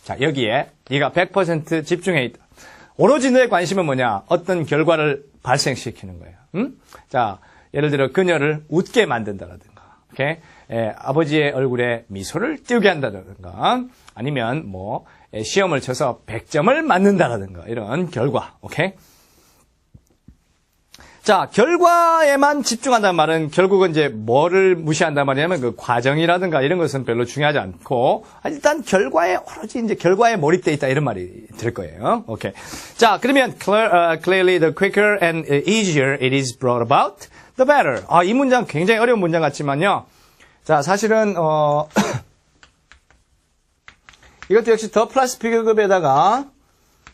자, 여기에 네가 100% 집중해 있다. 오로지 너의 관심은 뭐냐? 어떤 결과를 발생시키는 거예요. 자, 예를 들어 그녀를 웃게 만든다라든가, 오케이? 아버지의 얼굴에 미소를 띄우게 한다든가, 아니면 뭐 시험을 쳐서 100점을 맞는다라든가 이런 결과, 오케이? 자, 결과에만 집중한다는 말은 결국은 이제 뭐를 무시한단 말이냐면 그 과정이라든가 이런 것은 별로 중요하지 않고 일단 결과에 오로지 이제 결과에 몰입돼 있다 이런 말이 들 거예요. 오케이. 자, 그러면 clearly the quicker and easier it is brought about, the better. 이 문장 굉장히 어려운 문장 같지만요. 자, 사실은 이것도 역시 더 플러스 비교급에다가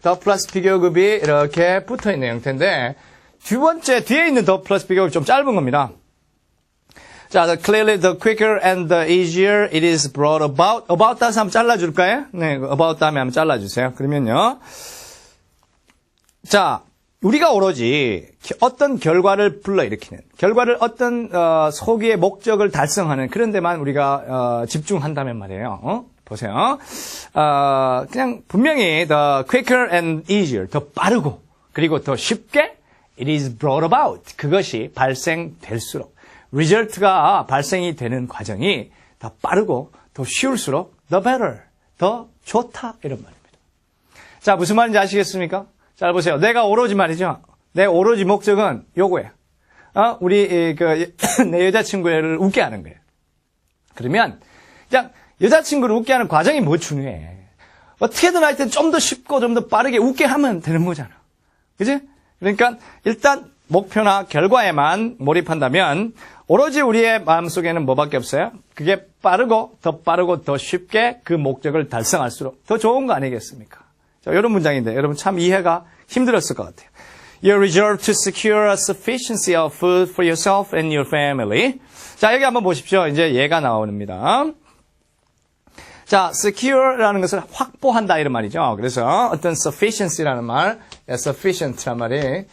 더 플러스 비교급이 이렇게 붙어 있는 형태인데. 두 번째 뒤에 있는 the 플러스 비교급이 좀 짧은 겁니다. 자, clearly the quicker and the easier it is brought about. about 다시 한번 잘라줄까요? 네, about 다음에 한번 잘라주세요. 그러면요. 자, 우리가 오로지 어떤 결과를 불러일으키는, 결과를 어떤 소기의 목적을 달성하는 그런 데만 우리가 집중한다면 말이에요. 보세요. 그냥 분명히 the quicker and easier, 더 빠르고 그리고 더 쉽게 it is brought about. 그것이 발생될수록 result가 발생이 되는 과정이 더 빠르고 더 쉬울수록 the better, 더 좋다 이런 말입니다. 자, 무슨 말인지 아시겠습니까? 잘 보세요. 내가 오로지 말이죠. 내 오로지 목적은 요거예요. 우리 내 여자친구를 웃게 하는 거예요. 그러면 그냥 여자친구를 웃게 하는 과정이 뭐 중요해? 어떻게든 하여튼 좀 더 쉽고 좀 더 빠르게 웃게 하면 되는 거잖아. 그지? 그러니까 일단 목표나 결과에만 몰입한다면 오로지 우리의 마음속에는 뭐밖에 없어요? 그게 빠르고 더 쉽게 그 목적을 달성할수록 더 좋은 거 아니겠습니까? 자, 이런 문장인데 여러분 참 이해가 힘들었을 것 같아요. You're resolved to secure a sufficiency of food for yourself and your family. 자, 여기 한번 보십시오. 이제 얘가 나옵니다. 자, secure라는 것을 확보한다 이런 말이죠. 그래서 어떤 sufficiency라는 말, sufficient란 말이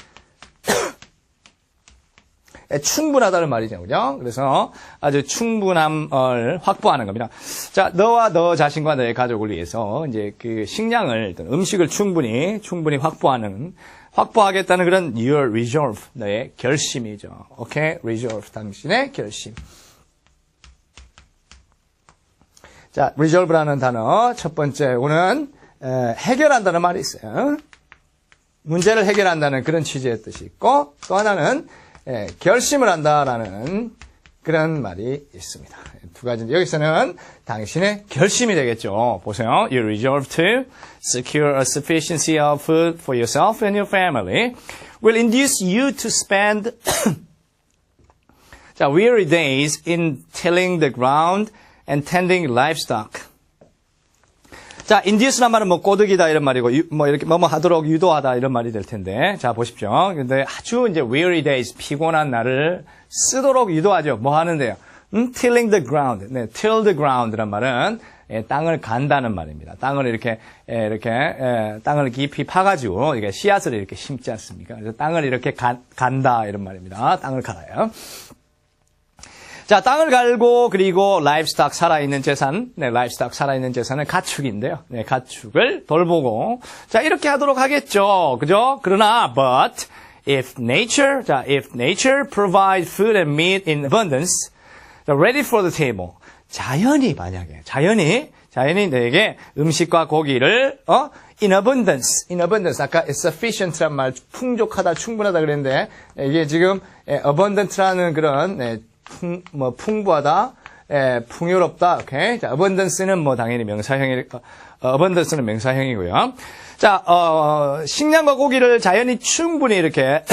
충분하다는 말이죠. 그죠? 그래서 아주 충분함을 확보하는 겁니다. 자, 너와 너 자신과 너의 가족을 위해서 이제 그 식량을, 음식을 충분히 확보하겠다는 그런 your resolve, 너의 결심이죠. 오케이? resolve, 당신의 결심. 자, resolve라는 단어, 첫 번째, 오는 해결한다는 말이 있어요. 문제를 해결한다는 그런 취지의 뜻이 있고, 또 하나는 결심을 한다라는 그런 말이 있습니다. 두 가지인데, 여기서는 당신의 결심이 되겠죠. 보세요. You resolve to secure a sufficiency of food for yourself and your family will induce you to spend 자, weary days in tilling the ground and tending livestock. 자, induce란 말은 뭐 꼬드기다 이런 말이고, 뭐 이렇게 뭐뭐 하도록 유도하다 이런 말이 될 텐데, 자 보십시오. 근데 아주 이제 weary days 피곤한 날을 쓰도록 유도하죠. 뭐 하는데요? tilling the ground. 네, till the ground란 말은 땅을 간다는 말입니다. 땅을 이렇게 땅을 깊이 파가지고 이게 씨앗을 이렇게 심지 않습니까? 그래서 땅을 이렇게 간다 이런 말입니다. 땅을 갈아요. 자, 땅을 갈고, 그리고 livestock, 살아있는 재산. 네, livestock, 살아있는 재산은 가축인데요. 네, 가축을 돌보고. 자, 이렇게 하도록 하겠죠. 그죠? 그러나, but, if nature provides food and meat in abundance, ready for the table. 자연이 너에게 음식과 고기를, in abundance, 아까 sufficient란 말, 풍족하다, 충분하다 그랬는데, 이게 지금, abundant라는 그런, 풍부하다, 풍요롭다, 오케이. 자, abundance는 뭐 당연히 abundance는 명사형이고요. 자, 식량과 고기를 자연이 충분히 이렇게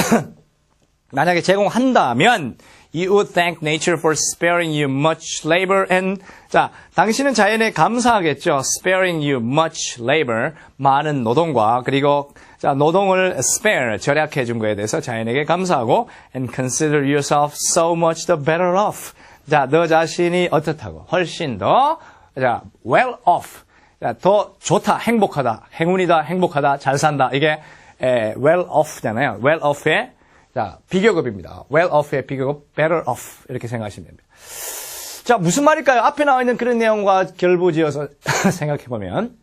만약에 제공한다면, you would thank nature for sparing you much labor and, 자, 당신은 자연에 감사하겠죠. sparing you much labor, 많은 노동과, 그리고, 자, 노동을 spare, 절약해 준 거에 대해서 자연에게 감사하고, and consider yourself so much the better off. 자, 너 자신이 어떻다고? 훨씬 더, 자, well off. 자, 더 좋다, 행복하다, 행운이다, 행복하다, 잘 산다. 이게, well off잖아요. well off의, 자, 비교급입니다. well off의 비교급, better off. 이렇게 생각하시면 됩니다. 자, 무슨 말일까요? 앞에 나와 있는 그런 내용과 결부지어서 생각해보면,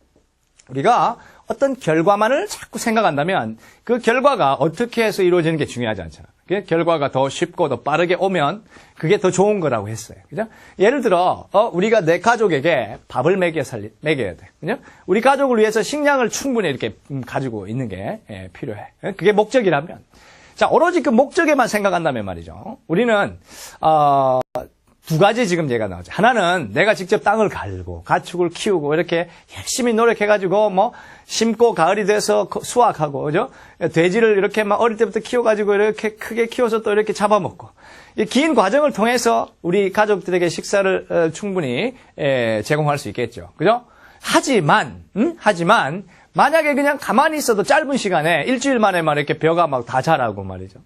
우리가 어떤 결과만을 자꾸 생각한다면 그 결과가 어떻게 해서 이루어지는 게 중요하지 않잖아. 결과가 더 쉽고 더 빠르게 오면 그게 더 좋은 거라고 했어요. 그죠? 예를 들어, 우리가 내 가족에게 밥을 먹여야 돼. 그죠? 우리 가족을 위해서 식량을 충분히 이렇게 가지고 있는 게 필요해. 그게 목적이라면. 자, 오로지 그 목적에만 생각한다면 말이죠. 우리는, 두 가지 지금 예가 나오죠. 하나는 내가 직접 땅을 갈고 가축을 키우고 이렇게 열심히 노력해가지고 뭐 심고 가을이 돼서 수확하고 그죠? 돼지를 이렇게 막 어릴 때부터 키워가지고 이렇게 크게 키워서 또 이렇게 잡아먹고 이 긴 과정을 통해서 우리 가족들에게 식사를 충분히 제공할 수 있겠죠. 그죠? 하지만 만약에 그냥 가만히 있어도 짧은 시간에 일주일 만에 막 이렇게 벼가 막 다 자라고 말이죠.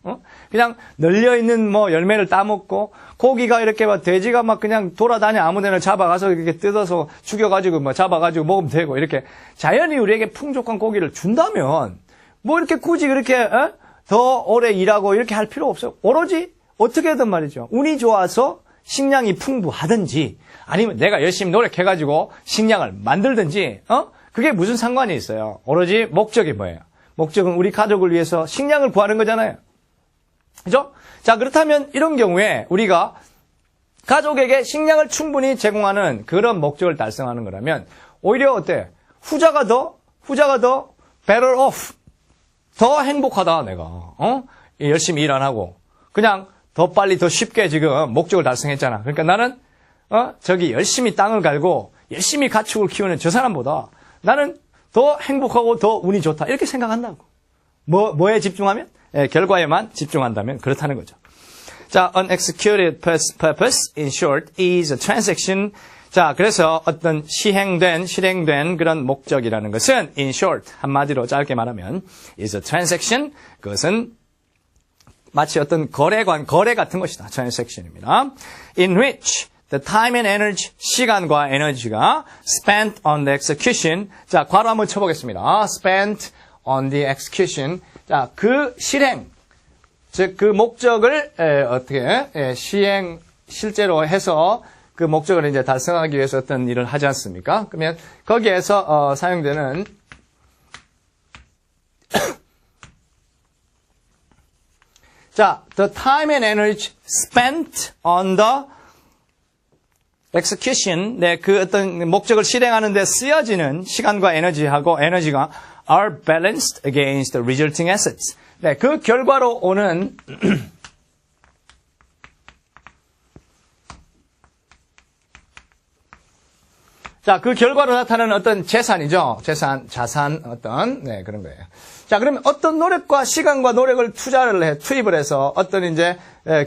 그냥 널려있는 뭐 열매를 따먹고 고기가 이렇게 막 돼지가 막 그냥 돌아다녀 아무 데나 잡아가서 이렇게 뜯어서 죽여가지고 뭐 잡아가지고 먹으면 되고 이렇게 자연이 우리에게 풍족한 고기를 준다면 뭐 이렇게 굳이 그렇게 더 오래 일하고 이렇게 할 필요 없어요. 오로지 어떻게든 말이죠. 운이 좋아서 식량이 풍부하든지 아니면 내가 열심히 노력해가지고 식량을 만들든지 그게 무슨 상관이 있어요? 오로지 목적이 뭐예요? 목적은 우리 가족을 위해서 식량을 구하는 거잖아요. 그죠? 자, 그렇다면 이런 경우에 우리가 가족에게 식량을 충분히 제공하는 그런 목적을 달성하는 거라면 오히려 어때? 후자가 더 better off. 더 행복하다, 내가. 열심히 일 안 하고. 그냥 더 빨리 더 쉽게 지금 목적을 달성했잖아. 그러니까 나는 저기 열심히 땅을 갈고 열심히 가축을 키우는 저 사람보다 나는 더 행복하고 더 운이 좋다. 이렇게 생각한다고. 뭐에 집중하면? 결과에만 집중한다면 그렇다는 거죠. 자, unexecuted purpose, in short, is a transaction. 자, 그래서 어떤 실행된 그런 목적이라는 것은, in short, 한마디로 짧게 말하면, is a transaction. 그것은 마치 어떤 거래 같은 것이다. transaction입니다. in which the time and energy, 시간과 에너지가 spent on the execution. 자, 괄호 한번 쳐보겠습니다. spent on the execution. 자, 그 실행, 즉, 그 목적을, 실제로 해서 그 목적을 이제 달성하기 위해서 어떤 일을 하지 않습니까? 그러면 거기에서, 사용되는, 자, the time and energy spent on the execution, 네, 그 어떤 목적을 실행하는 데 쓰여지는 시간과 에너지가 are balanced against the resulting assets. 네, 그 결과로 오는 자, 그 결과로 나타나는 어떤 재산이죠. 자산 어떤 그런 거예요. 자, 그러면 어떤 노력과 시간과 노력을 투입을 해서 어떤 이제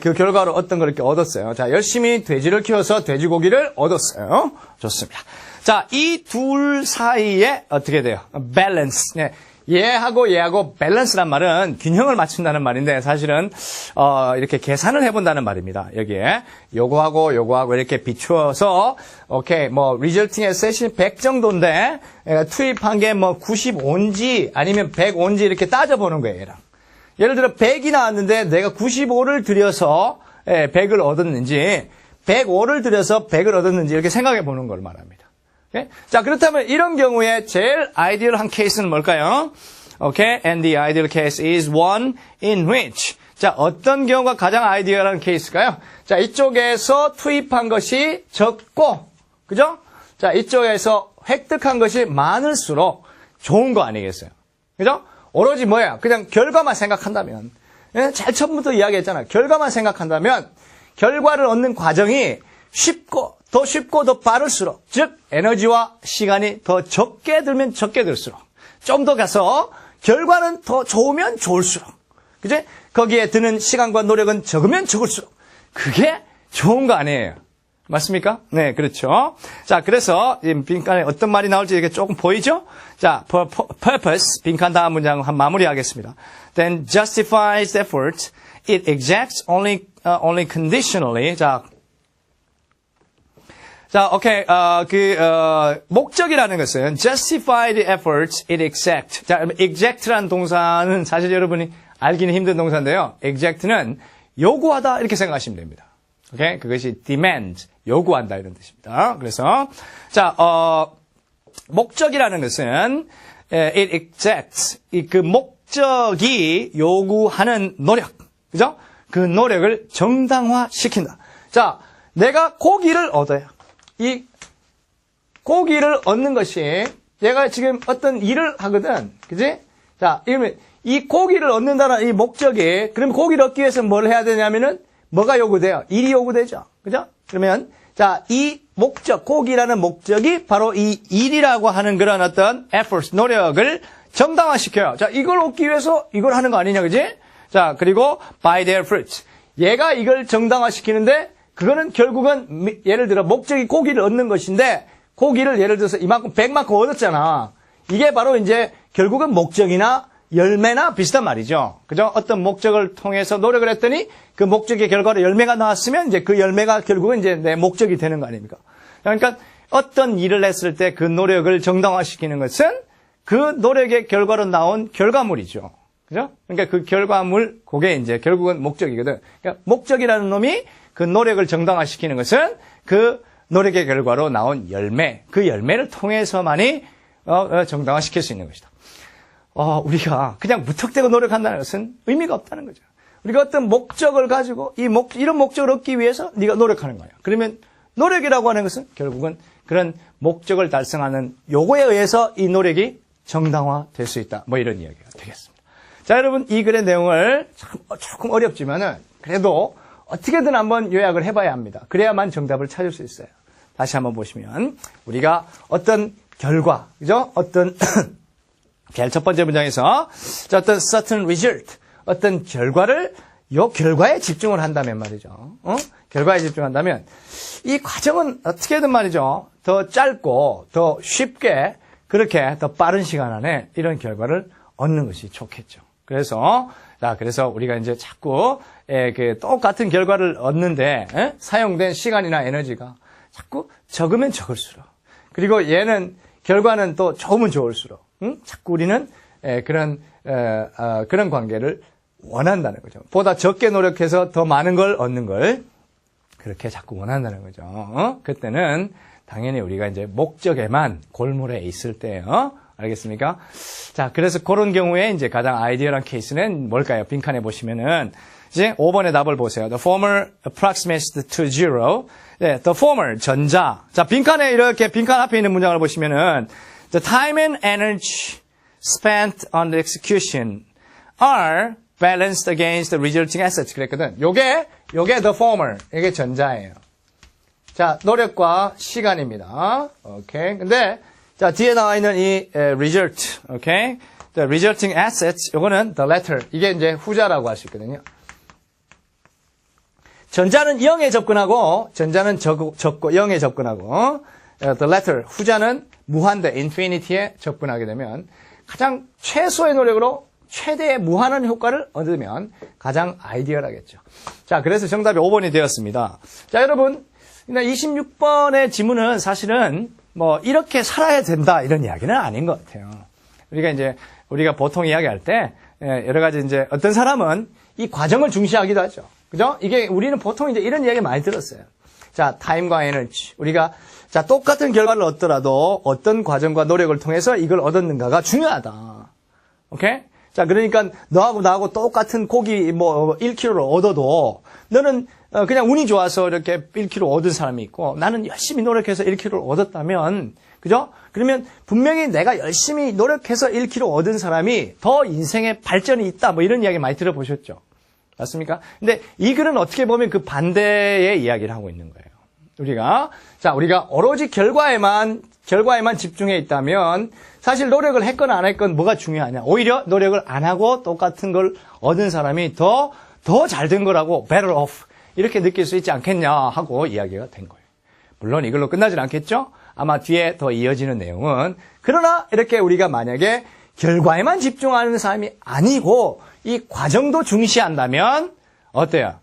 그 결과로 어떤 걸 이렇게 얻었어요. 자, 열심히 돼지를 키워서 돼지고기를 얻었어요. 좋습니다. 자, 이 둘 사이에 어떻게 돼요? 밸런스. 네. 얘하고 밸런스란 말은 균형을 맞춘다는 말인데 사실은 이렇게 계산을 해본다는 말입니다. 여기에 요거하고 이렇게 비추어서 오케이 뭐 resulting asset이 100 정도인데 투입한 게 뭐 95인지 아니면 105인지 이렇게 따져보는 거예요. 얘랑. 예를 들어 100이 나왔는데 내가 95를 들여서 100을 얻었는지 105를 들여서 100을 얻었는지 이렇게 생각해 보는 걸 말합니다. Okay? 자, 그렇다면 이런 경우에 제일 아이디얼한 케이스는 뭘까요? Okay, and the ideal case is one in which. 자, 어떤 경우가 가장 아이디얼한 케이스일까요? 자, 이쪽에서 투입한 것이 적고, 그죠? 자, 이쪽에서 획득한 것이 많을수록 좋은 거 아니겠어요? 그죠? 오로지 뭐야? 그냥 결과만 생각한다면. 잘 처음부터 이야기했잖아요. 결과만 생각한다면, 결과를 얻는 과정이 쉽고 더 빠를수록, 즉 에너지와 시간이 더 적게 들면 적게 들수록, 좀 더 가서 결과는 더 좋으면 좋을수록, 그죠? 거기에 드는 시간과 노력은 적으면 적을수록 그게 좋은 거 아니에요? 맞습니까? 네, 그렇죠. 자, 그래서 이 빈칸에 어떤 말이 나올지 이렇게 조금 보이죠? 자, purpose 빈칸 다음 문장 한 마무리하겠습니다. Then justifies effort. It exacts only conditionally. 자, 오케이. 목적이라는 것은 justify the efforts it exact. 자, exact라는 동사는 사실 여러분이 알기는 힘든 동사인데요. exact는 요구하다 이렇게 생각하시면 됩니다. 오케이? 그것이 demand, 요구한다 이런 뜻입니다. 그래서 자, 목적이라는 것은 it exacts 그 목적이 요구하는 노력, 그죠? 그 노력을 정당화시킨다. 자, 내가 고기를 얻어요. 이 고기를 얻는 것이 내가 지금 어떤 일을 하거든, 그지? 자, 이러면 이 고기를 얻는다는 이 목적이 그럼 고기를 얻기 위해서 뭘 해야 되냐면은 뭐가 요구돼요? 일이 요구되죠, 그죠? 그러면 자, 이 목적, 고기라는 목적이 바로 이 일이라고 하는 그런 어떤 efforts, 노력을 정당화시켜요. 자, 이걸 얻기 위해서 이걸 하는 거 아니냐, 그지? 자, 그리고 by their fruits. 얘가 이걸 정당화시키는데, 그거는 결국은, 예를 들어, 목적이 고기를 얻는 것인데, 고기를 예를 들어서 이만큼, 100만큼 얻었잖아. 이게 바로 이제, 결국은 목적이나 열매나 비슷한 말이죠. 그죠? 어떤 목적을 통해서 노력을 했더니, 그 목적의 결과로 열매가 나왔으면, 이제 그 열매가 결국은 이제 내 목적이 되는 거 아닙니까? 그러니까, 어떤 일을 했을 때 그 노력을 정당화시키는 것은, 그 노력의 결과로 나온 결과물이죠. 그죠? 그러니까 그 결과물, 그게 이제 결국은 목적이거든. 그러니까 목적이라는 놈이 그 노력을 정당화시키는 것은 그 노력의 결과로 나온 열매, 그 열매를 통해서만이 정당화시킬 수 있는 것이다. 우리가 그냥 무턱대고 노력한다는 것은 의미가 없다는 거죠. 우리가 어떤 목적을 가지고 이런 목적을 얻기 위해서 네가 노력하는 거야. 그러면 노력이라고 하는 것은 결국은 그런 목적을 달성하는 요거에 의해서 이 노력이 정당화될 수 있다. 뭐 이런 이야기가 되겠습니다. 자, 여러분, 이 글의 내용을 조금 어렵지만은 그래도 어떻게든 한번 요약을 해봐야 합니다. 그래야만 정답을 찾을 수 있어요. 다시 한번 보시면 우리가 어떤 결과, 그죠? 어떤 첫 번째 문장에서 자, 어떤 certain result, 어떤 결과를 요 결과에 집중을 한다면 말이죠. 결과에 집중한다면 이 과정은 어떻게든 말이죠. 더 짧고 더 쉽게 그렇게 더 빠른 시간 안에 이런 결과를 얻는 것이 좋겠죠. 그래서 우리가 이제 자꾸 그 똑같은 결과를 얻는데 사용된 시간이나 에너지가 자꾸 적으면 적을수록, 그리고 얘는 결과는 또 좋으면 좋을수록 자꾸 우리는 그런 관계를 원한다는 거죠. 보다 적게 노력해서 더 많은 걸 얻는 걸 그렇게 자꾸 원한다는 거죠. 그때는 당연히 우리가 이제 목적에만 골몰해 있을 때예요. 알겠습니까? 자, 그래서 그런 경우에 이제 가장 아이디어한 케이스는 뭘까요? 빈칸에 보시면은 이제 5번의 답을 보세요. The former approximates to zero. 네, the former 전자. 자, 빈칸에 이렇게 빈칸 앞에 있는 문장을 보시면은 the time and energy spent on the execution are balanced against the resulting assets. 그랬거든. 요게 the former. 이게 전자예요. 자, 노력과 시간입니다. 오케이. 근데 자, 뒤에 나와 있는 이 result, 오케이. The resulting assets, 요거는 the latter. 이게 이제 후자라고 할 수 있거든요. 전자는 0에 접근하고, 전자는 적고 0에 접근하고, the latter, 후자는 무한대, infinity에 접근하게 되면 가장 최소의 노력으로 최대의 무한한 효과를 얻으면 가장 아이디어라겠죠. 자, 그래서 정답이 5번이 되었습니다. 자, 여러분, 26번의 지문은 사실은 뭐 이렇게 살아야 된다 이런 이야기는 아닌 것 같아요. 우리가 보통 이야기할 때 여러 가지 이제 어떤 사람은 이 과정을 중시하기도 하죠. 그죠? 이게 우리는 보통 이제 이런 이야기 많이 들었어요. 자, 타임과 에너지. 우리가 자, 똑같은 결과를 얻더라도 어떤 과정과 노력을 통해서 이걸 얻었는가가 중요하다. 오케이? 자, 그러니까 너하고 나하고 똑같은 고기 뭐 1kg를 얻어도 너는 그냥 운이 좋아서 이렇게 1kg 얻은 사람이 있고 나는 열심히 노력해서 1kg를 얻었다면, 그죠? 그러면 분명히 내가 열심히 노력해서 1kg 얻은 사람이 더 인생에 발전이 있다. 뭐 이런 이야기 많이 들어보셨죠? 맞습니까? 근데 이 글은 어떻게 보면 그 반대의 이야기를 하고 있는 거예요. 우리가 오로지 결과에만 집중해 있다면 사실 노력을 했건 안 했건 뭐가 중요하냐. 오히려 노력을 안 하고 똑같은 걸 얻은 사람이 더 잘 된 거라고 better off 이렇게 느낄 수 있지 않겠냐 하고 이야기가 된 거예요. 물론 이걸로 끝나진 않겠죠? 아마 뒤에 더 이어지는 내용은 그러나 이렇게 우리가 만약에 결과에만 집중하는 사람이 아니고 이 과정도 중시한다면 어때요?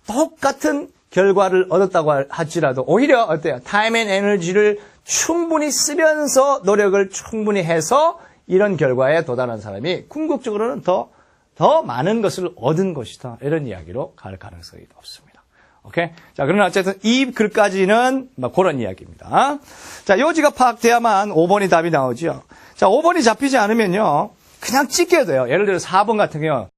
똑같은 결과를 얻었다고 할지라도 오히려 어때요? 타임 앤 에너지를 충분히 쓰면서 노력을 충분히 해서 이런 결과에 도달한 사람이 궁극적으로는 더 많은 것을 얻은 것이다. 이런 이야기로 갈 가능성이 높습니다. 오케이? 자, 그러나 어쨌든 이 글까지는 뭐 그런 이야기입니다. 자, 요지가 파악돼야만 5번이 답이 나오죠. 자, 5번이 잡히지 않으면요. 그냥 찍게 돼요. 예를 들어 4번 같은 경우